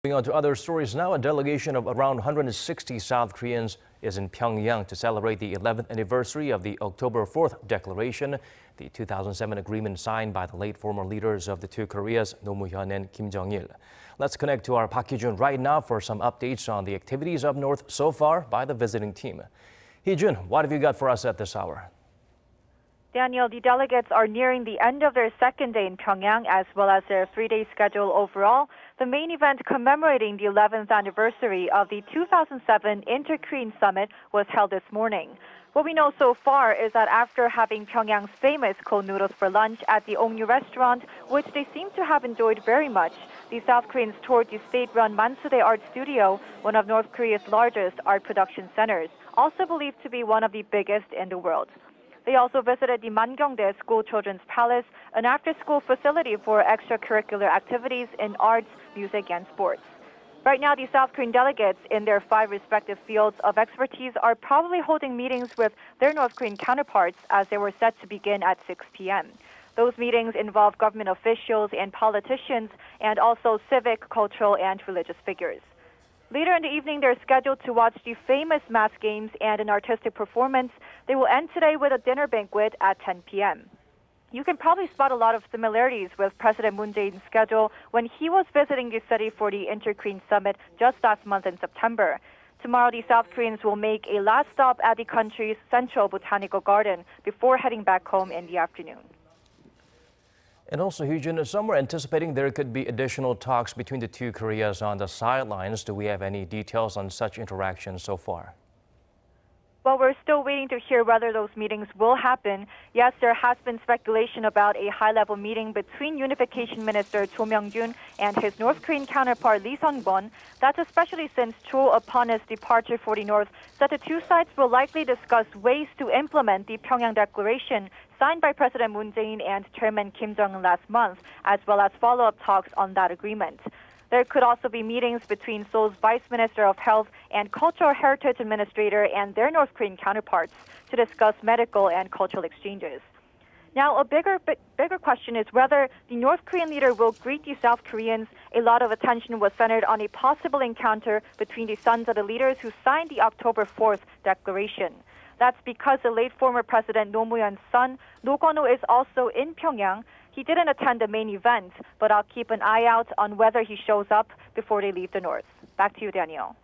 Moving on to other stories now, a delegation of around 160 South Koreans is in Pyeongyang to celebrate the 11th anniversary of the October 4th Declaration, the 2007 agreement signed by the late former leaders of the two Koreas, Moo-hyun and Kim Jong-il. Let's connect to our Park Hee-jun right now for some updates on the activities up north so far by the visiting team. Hee-jun, what have you got for us at this hour? Daniel, the delegates are nearing the end of their second day in Pyeongyang as well as their three-day schedule overall. The main event commemorating the 11th anniversary of the 2007 Inter-Korean Summit was held this morning. What we know so far is that after having Pyeongyang's famous cold noodles for lunch at the Okryu Restaurant, which they seem to have enjoyed very much, the South Koreans toured the state-run Mansudae Art Studio, one of North Korea's largest art production centers, also believed to be one of the biggest in the world. They also visited the Mangyongdae School Children's Palace, an after-school facility for extracurricular activities in arts, music, and sports. Right now, the South Korean delegates in their 5 respective fields of expertise are probably holding meetings with their North Korean counterparts as they were set to begin at 6 p.m. Those meetings involve government officials and politicians, and also civic, cultural, and religious figures. Later in the evening, they're scheduled to watch the famous mass games and an artistic performance. They will end today with a dinner banquet at 10 p.m. You can probably spot a lot of similarities with President Moon Jae-in's schedule when he was visiting the city for the Inter-Korean Summit just last month in September. Tomorrow, the South Koreans will make a last stop at the country's central botanical garden before heading back home in the afternoon. And also, Hee-jun, some were anticipating there could be additional talks between the two Koreas on the sidelines. Do we have any details on such interactions so far? Well, we're still waiting to hear whether those meetings will happen. Yes, there has been speculation about a high-level meeting between Unification Minister Cho Myung-jun and his North Korean counterpart Lee Sun-kwon. That's especially since Cho, upon his departure for the North, said the two sides will likely discuss ways to implement the Pyeongyang Declaration signed by President Moon Jae-in and Chairman Kim Jong-un last month, as well as follow-up talks on that agreement. There could also be meetings between Seoul's Vice Minister of Health and Cultural Heritage Administrator and their North Korean counterparts to discuss medical and cultural exchanges. Now, a bigger question is whether the North Korean leader will greet the South Koreans. A lot of attention was centered on a possible encounter between the sons of the leaders who signed the October 4th declaration. That's because the late former President Moo-hyun's son, No Kwon-ho, is also in Pyeongyang. He didn't attend the main event, but I'll keep an eye out on whether he shows up before they leave the North. Back to you, Daniel.